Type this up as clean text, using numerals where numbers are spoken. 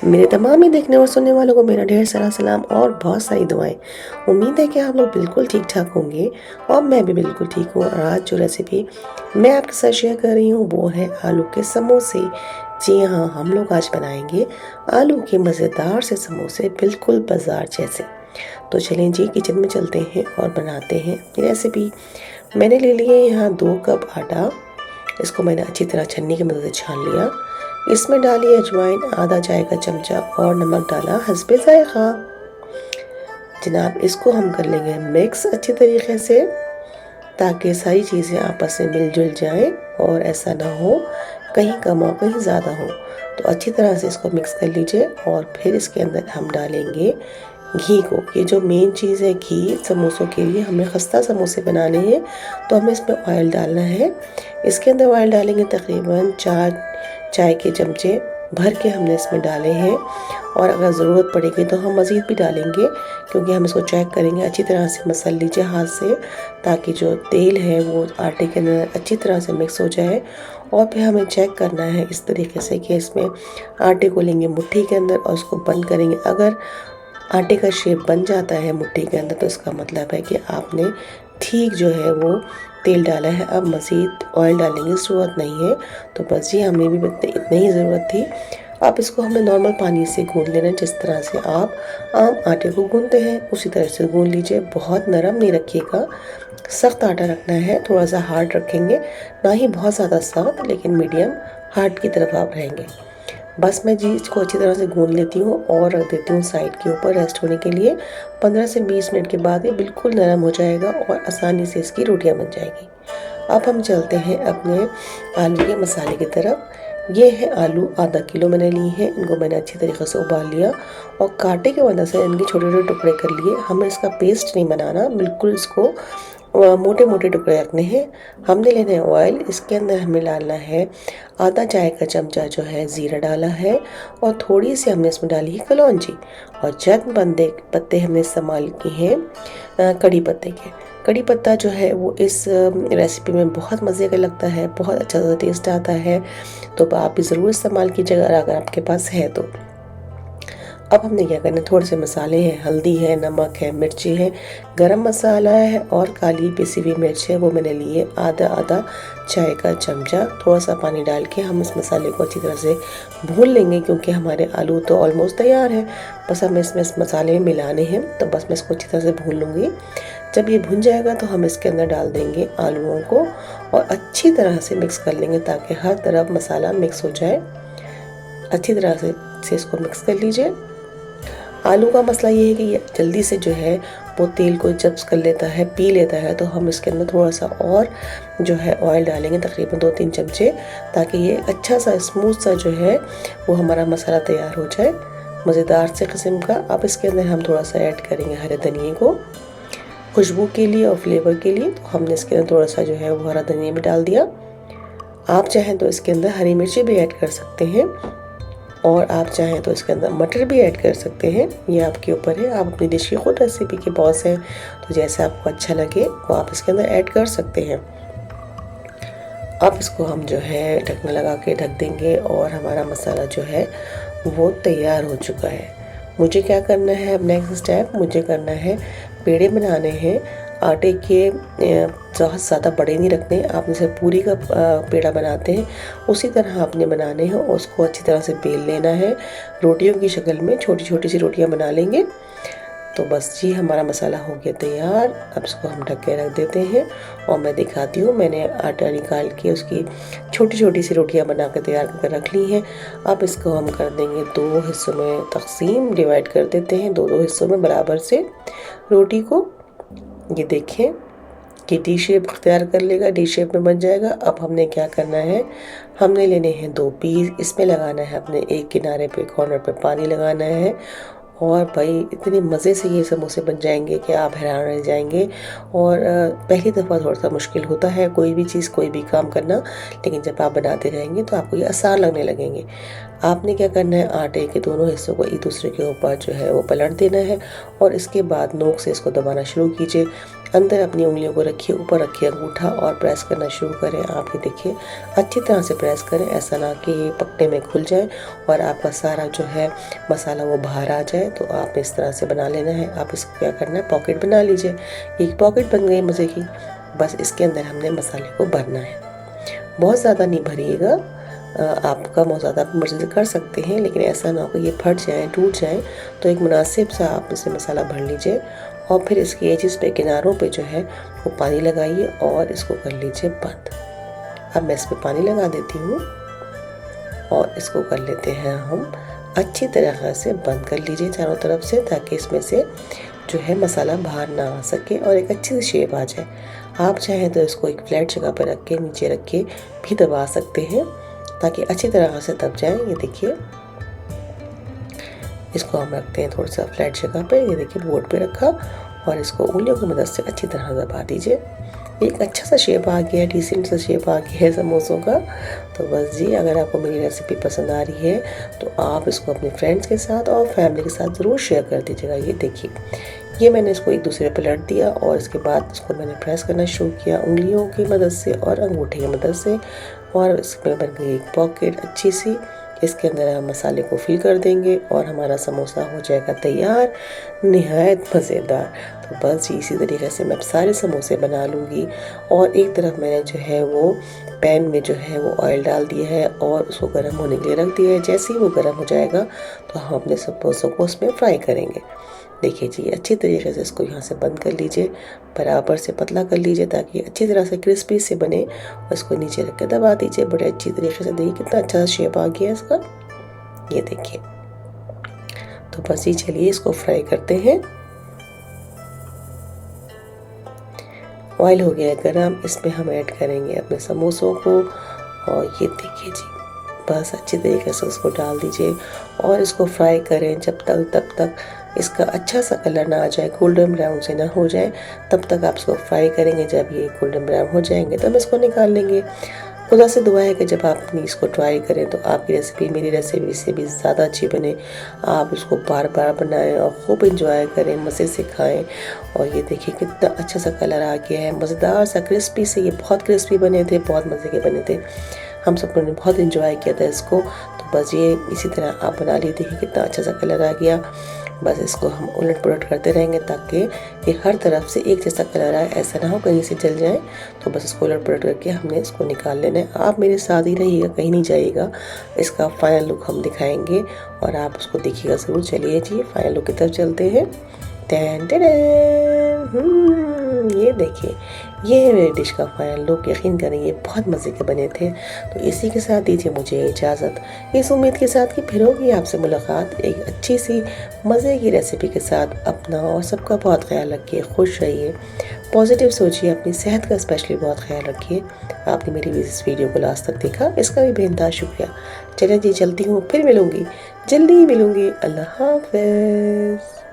मेरे तमाम ही देखने और सुनने वालों को मेरा ढेर सारा सलाम और बहुत सारी दुआएं। उम्मीद है कि आप लोग बिल्कुल ठीक ठाक होंगे और मैं भी बिल्कुल ठीक हूँ। और आज जो रेसिपी मैं आपके साथ शेयर कर रही हूँ वो है आलू के समोसे। जी हाँ, हम लोग आज बनाएंगे आलू के मज़ेदार से समोसे, बिल्कुल बाजार जैसे। तो चलें जी, किचन में चलते हैं और बनाते हैं ये रेसिपी। मैंने ले लिए यहाँ 2 कप आटा। इसको मैंने अच्छी तरह छन्नी की मदद से छान लिया। इसमें डाली अजवाइन आधा चाय का चमचा और नमक डाला हस्बे ज़ायक़ा। जनाब, इसको हम कर लेंगे मिक्स अच्छी तरीके से ताकि सारी चीज़ें आपस में मिलजुल जाएं और ऐसा ना हो कहीं कम हो कहीं ज़्यादा हो। तो अच्छी तरह से इसको मिक्स कर लीजिए और फिर इसके अंदर हम डालेंगे घी को। ये जो मेन चीज़ है घी, समोसों के लिए हमें खस्ता समोसे बनाने हैं तो हमें इसमें ऑयल डालना है। इसके अंदर ऑयल डालेंगे तकरीबन 4 चाय के चमचे भर के हमने इसमें डाले हैं। और अगर ज़रूरत पड़ेगी तो हम मज़ीद भी डालेंगे, क्योंकि हम इसको चेक करेंगे। अच्छी तरह से मसल लीजिए हाथ से ताकि जो तेल है वो आटे के अंदर अच्छी तरह से मिक्स हो जाए। और फिर हमें चेक करना है इस तरीके से कि इसमें आटे को लेंगे मुट्ठी के अंदर और उसको बंद करेंगे। अगर आटे का शेप बन जाता है मुट्ठी के अंदर तो इसका मतलब है कि आपने ठीक जो है वो तेल डाला है। अब मज़ीद ऑयल डालने की ज़रूरत नहीं है। तो बस जी, हमें भी इतनी ही ज़रूरत थी। अब इसको हमें नॉर्मल पानी से गूंद लेना, जिस तरह से आप आम आटे को गूंदते हैं उसी तरह से गूंद लीजिए। बहुत नरम नहीं रखिएगा, सख्त आटा रखना है, थोड़ा सा हार्ड रखेंगे, ना ही बहुत ज़्यादा सख्त, लेकिन मीडियम हार्ड की तरफ आप रहेंगे। बस मैं जी इसको अच्छी तरह से गूंद लेती हूँ और रख देती हूँ साइड के ऊपर रेस्ट होने के लिए। 15 से 20 मिनट के बाद ये बिल्कुल नरम हो जाएगा और आसानी से इसकी रोटियाँ बन जाएगी। अब हम चलते हैं अपने आलू के मसाले की तरफ। ये है आलू, आधा किलो मैंने ली है। इनको मैंने अच्छी तरीके से उबाल लिया और कांटे की मदद से इनके छोटे छोटे टुकड़े कर लिए। हमें इसका पेस्ट नहीं बनाना, बिल्कुल इसको मोटे मोटे टुकड़े रखने हैं। हमने लेना है ऑयल। इसके अंदर हमें डालना है आधा चाय का चमचा जो है ज़ीरा डाला है और थोड़ी सी हमने इसमें डाली है कलौंजी और चंद बंदे पत्ते हमने इस्तेमाल किए हैं कड़ी पत्ते के। कड़ी पत्ता जो है वो इस रेसिपी में बहुत मज़े का लगता है, बहुत अच्छा सा टेस्ट आता है। तो आप भी ज़रूर इस्तेमाल कीजिएगा अगर आपके पास है तो। अब हमने क्या करना है, थोड़े से मसाले हैं, हल्दी है, नमक है, मिर्ची है, गरम मसाला है और काली पिसी हुई मिर्च है, वो मैंने ली है आधा आधा चाय का चमचा। थोड़ा सा पानी डाल के हम इस मसाले को अच्छी तरह से भून लेंगे, क्योंकि हमारे आलू तो ऑलमोस्ट तैयार है। बस हमें इसमें इस मसाले में मिलाने हैं। तो बस मैं इसको अच्छी तरह से भून लूँगी। जब ये भुन जाएगा तो हम इसके अंदर डाल देंगे आलूओं को और अच्छी तरह से मिक्स कर लेंगे ताकि हर तरफ मसाला मिक्स हो जाए। अच्छी तरह से इसको मिक्स कर लीजिए। आलू का मसला ये है कि ये जल्दी से जो है वो तेल को जब्स कर लेता है, पी लेता है। तो हम इसके अंदर थोड़ा सा और जो है ऑयल डालेंगे, तकरीबन 2-3 चमचे, ताकि ये अच्छा सा स्मूथ सा जो है वो हमारा मसाला तैयार हो जाए मज़ेदार से किस्म का। अब इसके अंदर हम थोड़ा सा ऐड करेंगे हरे धनिए को खुशबू के लिए और फ्लेवर के लिए। तो हमने इसके अंदर थोड़ा सा जो है वो हरा धनिया भी डाल दिया। आप चाहें तो इसके अंदर हरी मिर्ची भी ऐड कर सकते हैं और आप चाहें तो इसके अंदर मटर भी ऐड कर सकते हैं। ये आपके ऊपर है, आप अपनी डिश की खुद रेसिपी के बॉस हैं, तो जैसे आपको अच्छा लगे वो आप इसके अंदर ऐड कर सकते हैं। अब इसको हम जो है ढकना लगा के ढक देंगे और हमारा मसाला जो है वो तैयार हो चुका है। मुझे क्या करना है, अब नेक्स्ट स्टेप मुझे करना है पेड़े बनाने हैं आटे के। बहुत ज़्यादा बड़े नहीं रखने, आप जैसे पूरी का पेड़ा बनाते हैं उसी तरह आपने बनाने हैं और उसको अच्छी तरह से बेल लेना है। रोटियों की शक्ल में छोटी छोटी सी रोटियां बना लेंगे। तो बस जी, हमारा मसाला हो गया तैयार। अब इसको हम ढक के रख देते हैं और मैं दिखाती हूँ। मैंने आटा निकाल के उसकी छोटी छोटी सी रोटियां बना कर तैयार कर रख ली हैं। अब इसको हम कर देंगे 2 हिस्सों में तकसीम, डिवाइड कर देते हैं 2-2 हिस्सों में बराबर से रोटी को। ये देखें कि डी शेप तैयार कर लेगा, डी शेप में बन जाएगा। अब हमने क्या करना है, हमने लेने हैं 2 पीस। इसमें लगाना है अपने एक किनारे पे, कॉर्नर पे पानी लगाना है और भाई इतने मज़े से ये समोसे बन जाएंगे कि आप हैरान रह जाएंगे। और पहली दफ़ा थोड़ा सा मुश्किल होता है कोई भी चीज़, कोई भी काम करना, लेकिन जब आप बनाते रहेंगे तो आपको ये आसान लगने लगेंगे। आपने क्या करना है, आटे के दोनों हिस्सों को एक दूसरे के ऊपर जो है वो पलट देना है और इसके बाद नोक से इसको दबाना शुरू कीजिए। अंदर अपनी उंगलियों को रखिए, ऊपर रखिए अंगूठा और प्रेस करना शुरू करें। आप ये देखिए अच्छी तरह से प्रेस करें, ऐसा ना कि ये पकने में खुल जाए और आपका सारा जो है मसाला वो बाहर आ जाए। तो आप इस तरह से बना लेना है। आप इसको क्या करना है, पॉकेट बना लीजिए। एक पॉकेट बन गई मज़े की। बस इसके अंदर हमने मसाले को भरना है। बहुत ज़्यादा नहीं भरिएगा, आपका बहुत ज़्यादा मर्ज़ी से कर सकते हैं, लेकिन ऐसा ना हो कि ये फट जाए, टूट जाए। तो एक मुनासिब सा आप इसे मसाला भर लीजिए और फिर इसके एजिस पे, किनारों पे जो है वो पानी लगाइए और इसको कर लीजिए बंद। अब मैं इस पर पानी लगा देती हूँ और इसको कर लेते हैं हम अच्छी तरह से बंद कर लीजिए चारों तरफ से, ताकि इसमें से जो है मसाला बाहर ना आ सके और एक अच्छी सी शेप आ जाए। आप चाहें तो इसको एक फ्लैट जगह पर रख के, नीचे रख के भी दबा सकते हैं ताकि अच्छी तरह से दब जाए। ये देखिए, इसको हम रखते हैं थोड़ा सा फ्लैट जगह पे। ये देखिए बोर्ड पे रखा और इसको उंगलियों की मदद से अच्छी तरह दबा दीजिए। एक अच्छा सा शेप आ गया है, डिसेंट सा शेप आ गया है समोसों का। तो बस जी, अगर आपको मेरी रेसिपी पसंद आ रही है तो आप इसको अपने फ्रेंड्स के साथ और फैमिली के साथ ज़रूर शेयर कर दीजिएगा। ये देखिए, ये मैंने इसको एक दूसरे पे लट दिया और इसके बाद इसको मैंने प्रेस करना शुरू किया उंगलियों की मदद से और अंगूठे की मदद से, और इसमें बन गई एक पॉकेट अच्छी सी। इसके अंदर हम मसाले को फिल कर देंगे और हमारा समोसा हो जाएगा तैयार, निहायत मज़ेदार। तो बस जी, इसी तरीके से मैं सारे समोसे बना लूँगी। और एक तरफ मैंने जो है वो पैन में जो है वो ऑयल डाल दिया है और उसको गर्म होने के लिए रख दिया है। जैसे ही वो गर्म हो जाएगा तो हम अपने समोसों को उसमें फ्राई करेंगे। देखिए जी, अच्छी तरीके से इसको यहाँ से बंद कर लीजिए, बराबर से पतला कर लीजिए ताकि अच्छी तरह से क्रिस्पी से बने। और इसको नीचे रख के दबा दीजिए बड़े अच्छी तरीके से। देखिए कितना अच्छा शेप आ गया है इसका, ये देखिए। तो बस ये, चलिए इसको फ्राई करते हैं। ऑयल हो गया है गरम, इसमें हम ऐड करेंगे अपने समोसों को और ये देखिए जी, बस अच्छी तरीके से उसको डाल दीजिए और इसको फ्राई करें तब तक इसका अच्छा सा कलर ना आ जाए, गोल्डन ब्राउन से ना हो जाए, तब तक आप इसको फ्राई करेंगे। जब ये गोल्डन ब्राउन हो जाएंगे तो हम इसको निकाल लेंगे। खुदा से दुआ है कि जब आप अपनी इसको ट्राई करें तो आपकी रेसिपी मेरी रेसिपी से भी ज़्यादा अच्छी बने। आप इसको बार बार बनाएं और खूब इंजॉय करें, मज़े से खाएं। और ये देखिए कितना अच्छा सा कलर आ गया है, मज़ेदार सा क्रिस्पी से। ये बहुत क्रिस्पी बने थे, बहुत मज़े के बने थे। हम सब लोगों ने बहुत इंजॉय किया था इसको। तो बस ये इसी तरह आप बना लीजिए। देखिए कितना अच्छा सा कलर आ गया। बस इसको हम उलट पुलट करते रहेंगे ताकि ये हर तरफ से एक जैसा कलर आए, ऐसा ना हो कहीं से जल जाए। तो बस इसको उलट पुलट करके हमने इसको निकाल लेना है। आप मेरे साथ ही रहिएगा, कहीं नहीं जाइएगा। इसका फाइनल लुक हम दिखाएंगे और आप उसको देखिएगा ज़रूर। चलिए जी, फाइनल लुक की तरफ चलते हैं। टैन टैन, ये देखिए, ये है मेरी डिश का फाइनल लुक। यकीन करें ये बहुत मज़े के बने थे। तो इसी के साथ दीजिए मुझे इजाज़त, इस उम्मीद के साथ कि फिर होगी आपसे मुलाकात एक अच्छी सी मज़े की रेसिपी के साथ। अपना और सबका बहुत ख्याल रखिए, खुश रहिए, पॉजिटिव सोचिए, अपनी सेहत का स्पेशली बहुत ख्याल रखिए। आपने मेरी इस वीडियो को लास्ट तक देखा, इसका भी बेइंतहा शुक्रिया। चलिए जी, चलती हूँ, फिर मिलूँगी, जल्दी ही मिलूँगी। अल्लाह हाफ़िज़।